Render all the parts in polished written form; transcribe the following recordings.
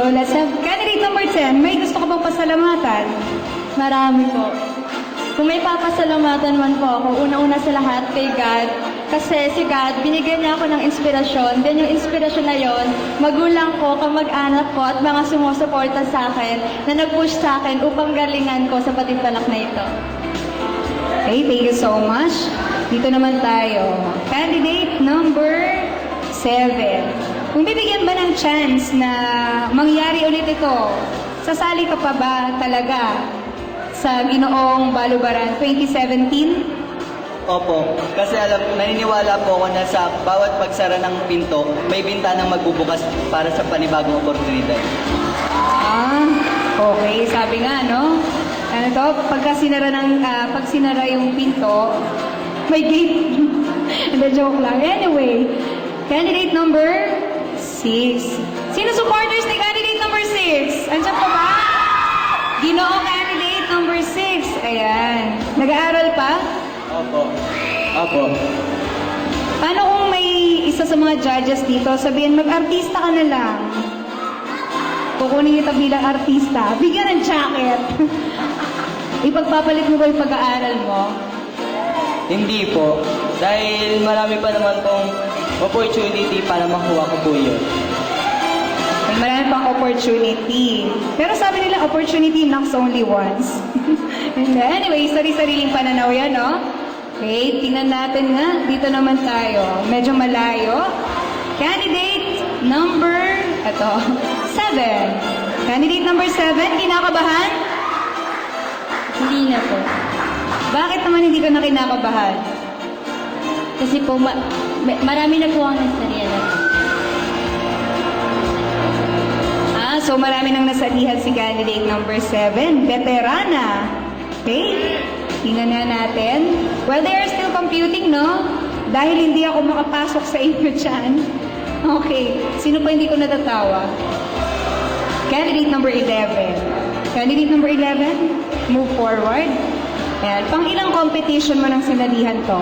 So, let's have candidate number 10. May gusto ka bang pasalamatan? Marami po. Kung may papasalamatan man po ako, una-una sa lahat kay God. Kasi si God, binigyan niya ako ng inspirasyon. Then yung inspirasyon na yon, magulang ko, kamag-anak ko, at mga sumusuporta sa akin na nag-push sa akin upang galingan ko sa patimpalak na ito. Okay, thank you so much. Dito naman tayo. Candidate number 7. Kung bibigyan ba ng chance na mangyari ulit ito, sasali ka pa ba talaga sa Ginoong Balubaran 2017? Opo, kasi naniniwala po ako na sa bawat pagsara ng pinto, may bintanang magbubukas para sa panibagong oportunidad. Okay. Sabi nga, no? Ano to? Pag sinara yung pinto, may gate. Hindi, joke lang. Anyway, candidate number 6. Sino supporters ni candidate number 6? Andiyan pa ba? Ginoo candidate number 6. Ayan. Nag-aaral pa? Opo. Opo. Paano kung may isa sa mga judges dito, sabihin, mag-artista ka na lang. Kukunin kita bilang artista. Bigyan ng jacket. Ipagpapalit mo ba yung pag-aaral mo? Hindi po. Dahil marami pa naman pong opportunity para makuha ko po yun. May marami pang opportunity. Pero sabi nila, opportunity knocks only once. Anyway, sari-sariling pananaw yan, no? Okay, tingnan natin nga. Dito naman tayo. Medyo malayo. Candidate number, 7. Candidate number 7, kinakabahan? Hindi na po. Bakit naman hindi ka na kinakabahan? Kasi po, marami na po ang nasa-realize. So marami nang nasalihan si candidate number 7, veterana. Okay? Tingnan na natin. Well, they are still computing, no? Dahil hindi ako makapasok sa inyo dyan. Okay. Sino pa hindi ko natatawa? Candidate number 11. Candidate number 11, move forward. Ayan. Pang ilang competition mo nang sinalihan to?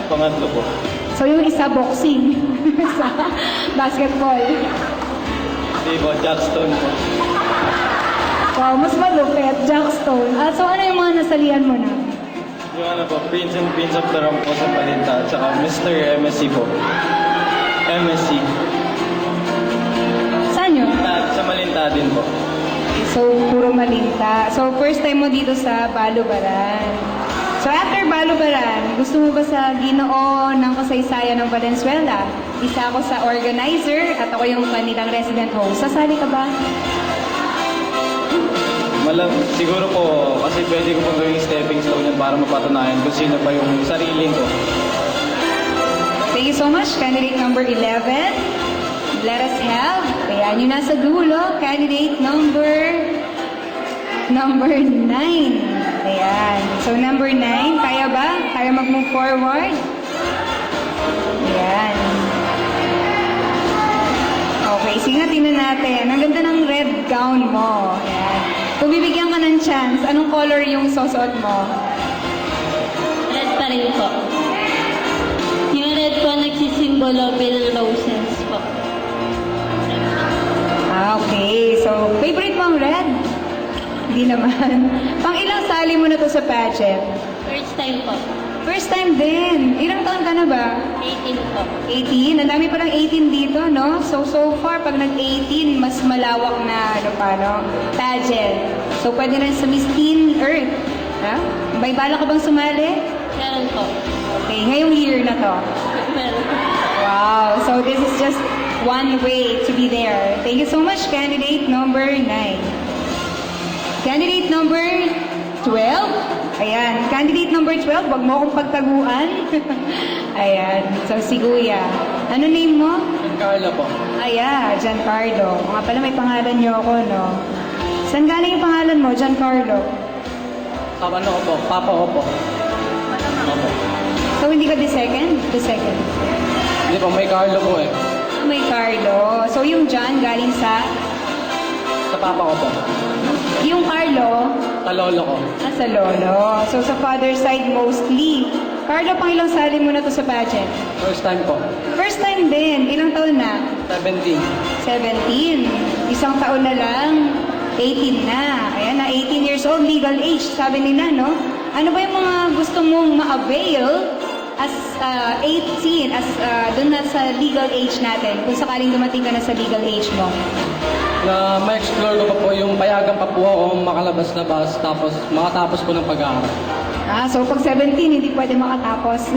Pangatlo po. So yung isa boxing. Sa basketball. Hindi po, Jackstone po. Wow, mas malupit. Jackstone. So ano yung mga nasalihan mo na? Yung ano po, Prince and Prince of the Ram po sa Palinta, at saka Mr. MSC po. MSC. Saan yun? Sa Malinta din po. So, puro Malinta. So, first time mo dito sa Balubaran. So, after Balubaran, gusto mo ba sa Ginoo ng Kasaysayan ng Valenzuela? Isa ako sa organizer at ako yung kanilang resident host. Sasali ka ba? Siguro po, kasi pwede ko pong gawing stepping stone yan para mapatunayan kung sino pa yung sariling ko. Thank you so much, candidate number 11. Let us have, ayan yung nasa dulo, candidate number 9. Ayan. So, number 9, kaya ba? Kaya mag-move forward? Ayan. Okay, sige nga, tingnan natin. Ang ganda ng red gown mo. Ayan. Kung bibigyan ka ng chance, anong color yung susuot mo? Red pa rin po. Yung red po nagsisimbolo bilang roses po. Okay. So, favorite mo ang red? Hindi naman. Pang ilang sali mo na to sa pageant? First time po. First time din. Ilang taon ka na ba? 18 po. 18. Ang dami pa ng 18 dito, no? So far, pag nag-18, mas malawak na, pageant. So, pwede rin sa Miss Teen Earth. Ha? May bala ka bang sumali? Meron po. Okay, ngayong year na to. Meron po. Wow. So, this is just one way to be there. Thank you so much, candidate number 9. Candidate number 12. Ayan. Candidate number 12, wag mo akong pagtaguan. Ayan. So, si Kuya. Ano name mo? Carla po. Giancarlo. Nga pala, may pangalan niyo ako, no? Saan galing yung pangalan mo, Giancarlo? Ano ko po? Papa ko po. Opo. So, hindi ka the second? The second. Hindi po, may Carlo po eh. May Carlo. So, yung John galing sa... Sa papa ko po. Yung Carlo, Kalolo ko. sa lolo. So, sa father side mostly. Carlo, pang ilang sali mo na to sa pageant? First time po. First time din. Ilang taon na? 17. 17. Isang taon na lang. 18 na. Ayan na, 18 years old, legal age, sabi nila, no? Ano ba yung mga gusto mong ma-avail as 18, as doon na sa legal age natin, kung sakaling dumating ka na sa legal age mo? Na ma-explore ko pa po yung payagan pa po ako makalabas-labas tapos makatapos po ng pag-aaral. So pag 17, hindi pwede makatapos.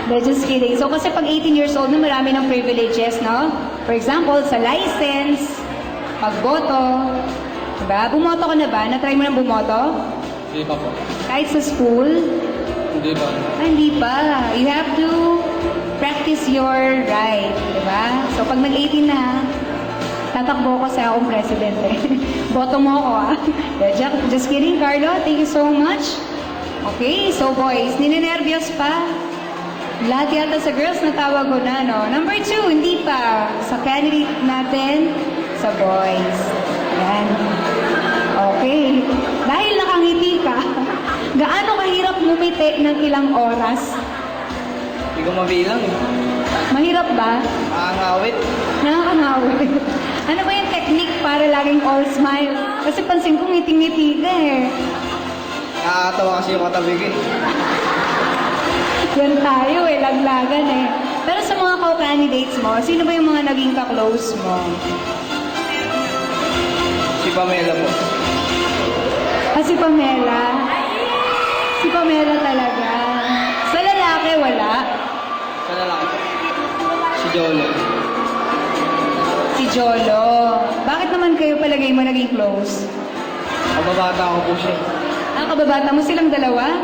They're just kidding. So kasi pag 18 years old na, marami ng privileges, no? For example, sa license, pagboto, diba? Bumoto ka na ba? Na-try mo nang bumoto? Hindi pa po. Kahit sa school? Hindi pa. Hindi pa. You have to practice your right, diba? So pag nag-18 na, tatakbo ko sa akong president eh. Boto mo ako ah. Just kidding, Carlo. Thank you so much. Okay, so boys, ninenervyos pa. Lahat yata sa girls natawag ko na, no? Number 2, hindi pa. Sa candidate natin, sa boys. Yan. Okay. Dahil nakangiti ka, gaano kahirap ngumiti ng ilang oras? Hindi ko mabilang. Mahirap ba? Nakangawit. Nakakangawit. Ano ba yung technique para laging all smile? Kasi pansin ko ngiting-ngiti ka eh. Nakakatawa kasi yung katabi ko eh. Yan tayo eh, laglagan eh. Pero sa mga co-candidates mo, sino ba yung mga naging ka-close mo? Si Pamela po. Si Pamela. Si Pamela talaga. Sa lalaki, wala. Sa lalaki po. Si Jolo. Si Jolo. Bakit naman kayo palagay mo naging close? Kababata ko po siya. Kababata mo silang dalawa?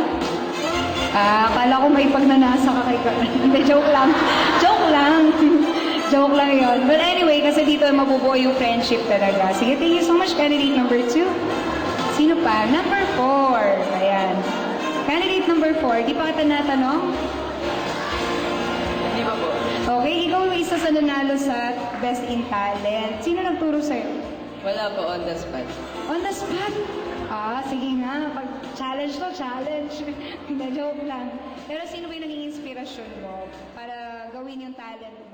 Akala ko may pagnanasa ka kay Carl. Hindi, joke lang. Joke lang. Joke lang yon. But anyway, kasi dito mabubuo yung friendship talaga. Sige, thank you so much, candidate number 2. Sino pa? Number 4. Ayan. Candidate number 4. Di pa kita natanong? Hindi pa po. Okay, ikaw yung isa sa nanalo sa Best in Talent. Sino nagturo sa'yo? Wala po, on the spot. On the spot? Sige nga. Pag challenge to, challenge. Hindi, joke lang. Pero sino ba yung naging inspirasyon mo para gawin yung talent mo?